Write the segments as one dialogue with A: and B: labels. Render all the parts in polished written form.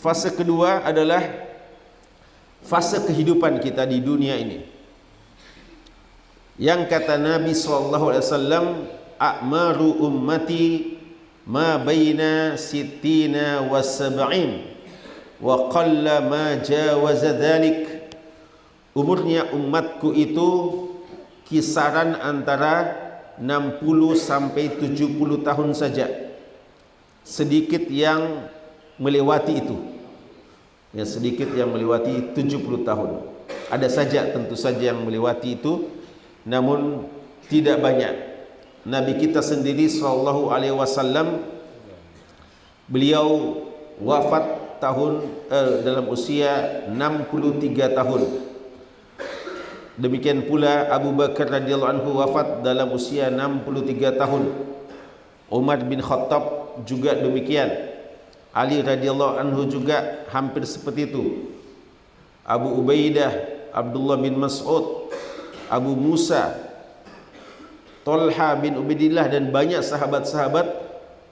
A: Fase kedua adalah fase kehidupan kita di dunia ini, yang kata Nabi SAW, a'maru ummati ma baina sittina wa sab'in wa qalla ma jawaza dhalik. Umurnya umatku itu kisaran antara 60 sampai 70 tahun saja, sedikit yang melewati itu, ya, sedikit yang melewati 70 tahun. Ada saja, tentu saja yang melewati itu, namun tidak banyak. Nabi kita sendiri sallallahu alaihi wasallam, beliau wafat dalam usia 63 tahun. Demikian pula Abu Bakar radhiyallahu anhu wafat dalam usia 63 tahun. Umar bin Khattab juga demikian. Ali radhiyallahu anhu juga hampir seperti itu. Abu Ubaidah, Abdullah bin Mas'ud, Abu Musa, Talha bin Ubaidillah, dan banyak sahabat-sahabat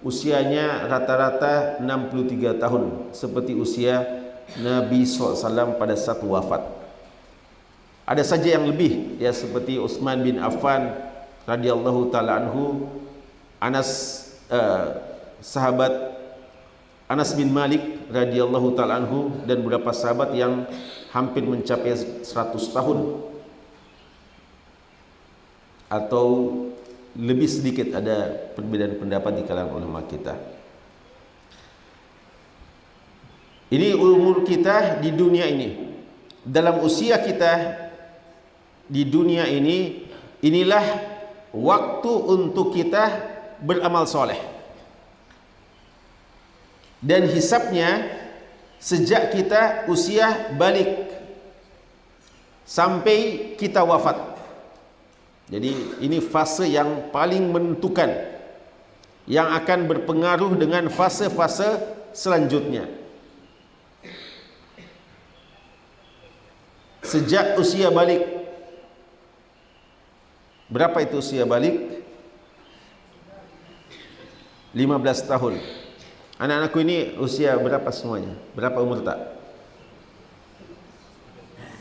A: usianya rata-rata 63 tahun, seperti usia Nabi SAW pada saat wafat. Ada saja yang lebih, ya, seperti Utsman bin Affan radhiyallahu taala anhu, sahabat Anas bin Malik radhiyallahu taala anhu, dan beberapa sahabat yang hampir mencapai 100 tahun atau lebih sedikit. Ada perbedaan pendapat di kalangan ulama kita. Ini umur kita di dunia ini. Dalam usia kita di dunia ini, inilah waktu untuk kita beramal soleh, dan hisabnya sejak kita usia balik sampai kita wafat. Jadi ini fase yang paling menentukan, yang akan berpengaruh dengan fase-fase selanjutnya. Sejak usia balik. Berapa itu usia balik? 15 tahun. Anak-anakku ini usia berapa semuanya? Berapa umur tak?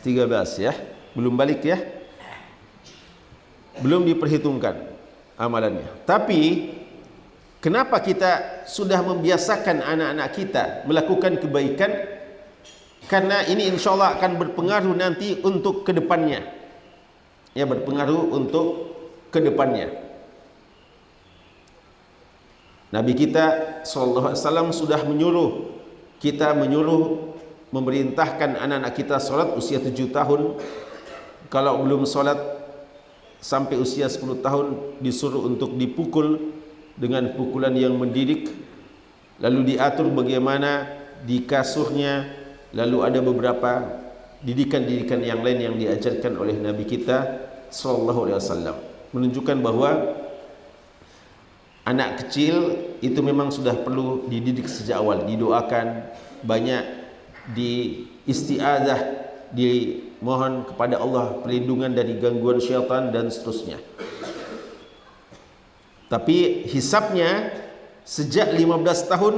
A: 13 ya. Belum balik ya. Belum diperhitungkan amalannya. Tapi kenapa kita sudah membiasakan anak-anak kita melakukan kebaikan? Karena ini insya Allah akan berpengaruh nanti untuk kedepannya. Ya, berpengaruh untuk kedepannya. Nabi kita SAW sudah menyuruh memerintahkan anak-anak kita sholat usia 7 tahun. Kalau belum sholat sampai usia 10 tahun, disuruh untuk dipukul dengan pukulan yang mendidik, lalu diatur bagaimana di kasurnya. Lalu ada beberapa didikan-didikan yang lain yang diajarkan oleh Nabi kita sallallahu alaihi wasallam, menunjukkan bahwa anak kecil itu memang sudah perlu dididik sejak awal, didoakan banyak, di isti'adzah, dimohon kepada Allah perlindungan dari gangguan syaitan dan seterusnya. Tapi hisabnya sejak 15 tahun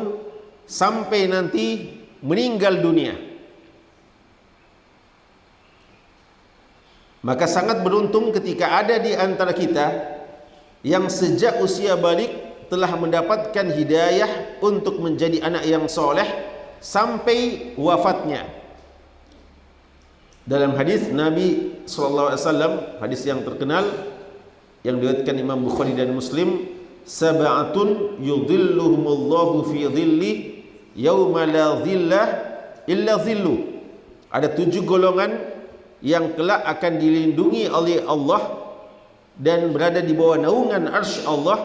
A: sampai nanti meninggal dunia. Maka sangat beruntung ketika ada di antara kita yang sejak usia balik telah mendapatkan hidayah untuk menjadi anak yang soleh sampai wafatnya. Dalam hadis Nabi SAW, hadis yang terkenal yang diriwayatkan Imam Bukhari dan Muslim, sab'atun yudhilluhumullahu fi dhilli yauma la dhilla illa dhillu. Ada 7 golongan yang kelak akan dilindungi oleh Allah dan berada di bawah naungan arsy Allah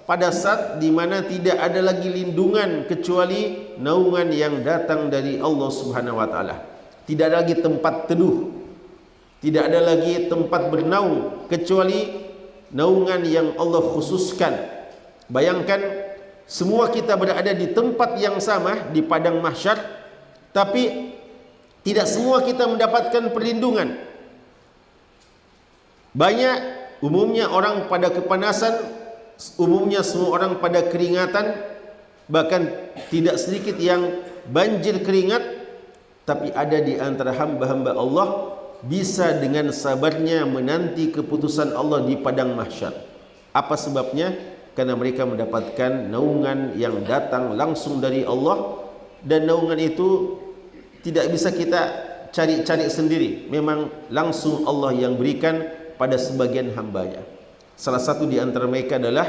A: pada saat di mana tidak ada lagi lindungan kecuali naungan yang datang dari Allah Subhanahu wa taala. Tidak ada lagi tempat teduh, tidak ada lagi tempat bernaung kecuali naungan yang Allah khususkan. Bayangkan semua kita berada di tempat yang sama di padang mahsyar, tapi tidak semua kita mendapatkan perlindungan. Banyak, umumnya orang pada kepanasan, umumnya semua orang pada keringatan, bahkan tidak sedikit yang banjir keringat, tapi ada di antara hamba-hamba Allah bisa dengan sabarnya menanti keputusan Allah di padang mahsyar. Apa sebabnya? Karena mereka mendapatkan naungan yang datang langsung dari Allah, dan naungan itu tidak bisa kita cari-cari sendiri, memang langsung Allah yang berikan pada sebagian hambanya. Salah satu di antara mereka adalah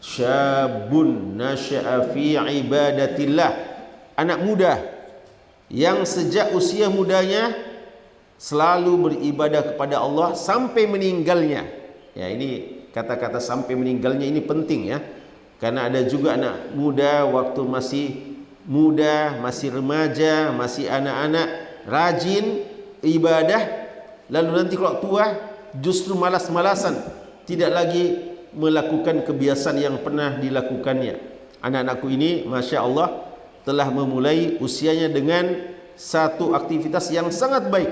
A: syabun nasya'a fi ibadatillah, anak muda yang sejak usia mudanya selalu beribadah kepada Allah sampai meninggalnya. Ya, ini kata-kata sampai meninggalnya ini penting ya, karena ada juga anak muda waktu masih muda, masih remaja, masih anak-anak, rajin ibadah, lalu nanti kalau tua justru malas-malasan, tidak lagi melakukan kebiasaan yang pernah dilakukannya. Anak-anakku ini Masya Allah telah memulai usianya dengan satu aktivitas yang sangat baik.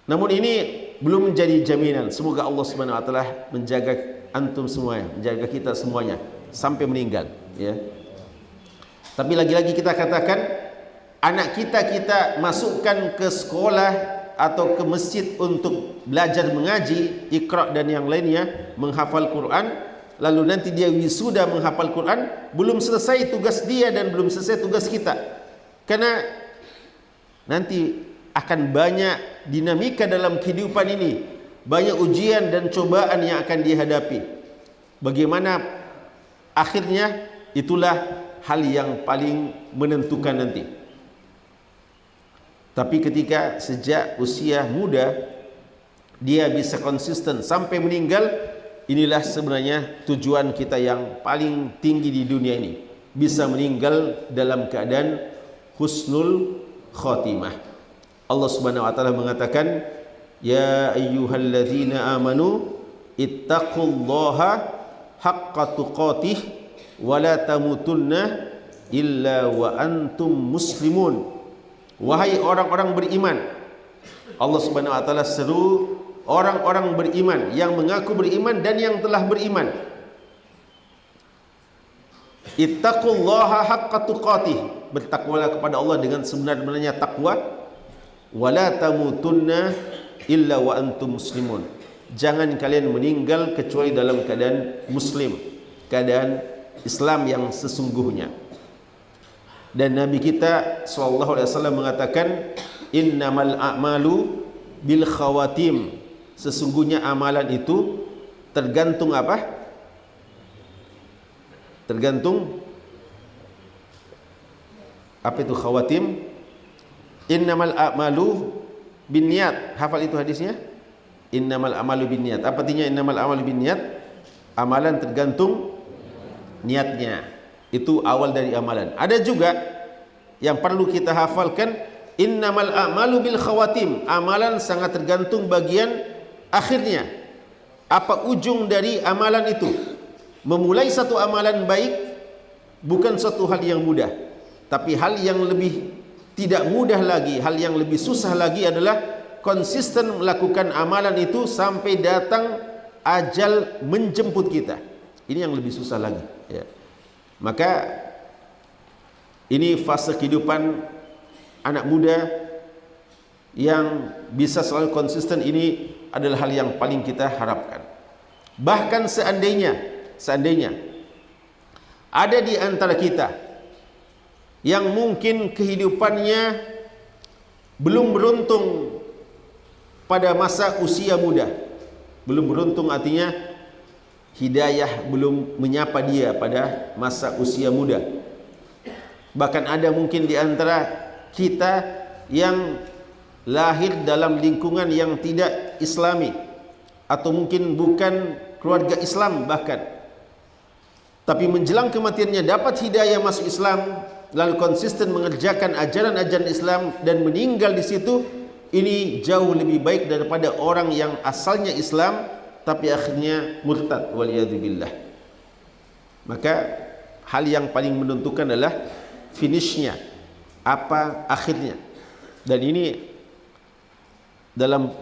A: Namun ini belum menjadi jaminan. Semoga Allah Subhanahu wa taala menjaga antum semuanya, menjaga kita semuanya sampai meninggal ya. Tapi lagi-lagi kita katakan, anak kita masukkan ke sekolah atau ke masjid untuk belajar mengaji, Iqra dan yang lainnya, menghafal Quran, lalu nanti dia wisuda menghafal Quran, belum selesai tugas dia dan belum selesai tugas kita. Karena nanti akan banyak dinamika dalam kehidupan ini, banyak ujian dan cobaan yang akan dihadapi. Bagaimana akhirnya, itulah hal yang paling menentukan nanti. Tapi ketika sejak usia muda dia bisa konsisten sampai meninggal, inilah sebenarnya tujuan kita yang paling tinggi di dunia ini, bisa meninggal dalam keadaan husnul khotimah. Allah Subhanahu wa taala mengatakan, ya ayyuhalladzina amanu ittaqullaha haqqa tuqatih wa la tamutunna illa wa antum muslimun. Wahai orang-orang beriman, Allah Subhanahu wa taala seru orang-orang beriman yang mengaku beriman dan yang telah beriman. Ittaqullaha haqqa tuqatih, bertakwalah kepada Allah dengan sebenar-benarnya takwa. Wala tamutunna illa wa antum muslimun, jangan kalian meninggal kecuali dalam keadaan muslim, keadaan Islam yang sesungguhnya. Dan Nabi kita SAW mengatakan, innamal a'malu bil khawatim, sesungguhnya amalan itu tergantung apa? Tergantung apa itu khawatim? Innamal a'malu binniyat. Hafal itu hadisnya? Innamal a'malu binniyat. Apa artinya innamal a'malu binniyat? Amalan tergantung niatnya. Itu awal dari amalan. Ada juga yang perlu kita hafalkan, innamal a'malu bil khawatim. Amalan sangat tergantung bagian akhirnya. Apa ujung dari amalan itu? Memulai satu amalan baik bukan suatu hal yang mudah, tapi hal yang lebih tidak mudah lagi, hal yang lebih susah lagi adalah konsisten melakukan amalan itu sampai datang ajal menjemput kita. Ini yang lebih susah lagi ya. Maka ini fase kehidupan anak muda yang bisa selalu konsisten, ini adalah hal yang paling kita harapkan. Bahkan seandainya ada di antara kita yang mungkin kehidupannya belum beruntung pada masa usia muda, belum beruntung artinya hidayah belum menyapa dia pada masa usia muda. Bahkan ada mungkin di antara kita yang lahir dalam lingkungan yang tidak islami, atau mungkin bukan keluarga Islam bahkan, tapi menjelang kematiannya dapat hidayah masuk Islam, lalu konsisten mengerjakan ajaran-ajaran Islam dan meninggal di situ. Ini jauh lebih baik daripada orang yang asalnya Islam tapi akhirnya murtad, waliyadzubillah. Maka hal yang paling menentukan adalah finishnya, apa akhirnya. Dan ini dalam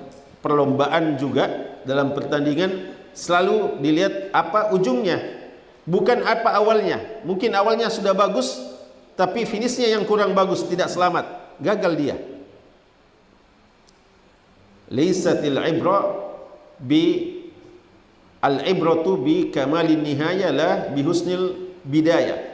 A: perlombaan juga, dalam pertandingan selalu dilihat apa ujungnya. bukan apa awalnya. Mungkin awalnya sudah bagus, tapi finishnya yang kurang bagus, tidak selamat, gagal dia. Laisatil ibra bi al-ibratu bi kamalin nihaya la bi husnil bidayah.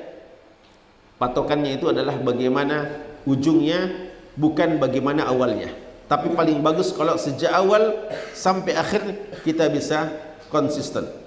A: Patokannya itu adalah bagaimana ujungnya, bukan bagaimana awalnya. Tapi paling bagus kalau sejak awal sampai akhir kita bisa konsisten.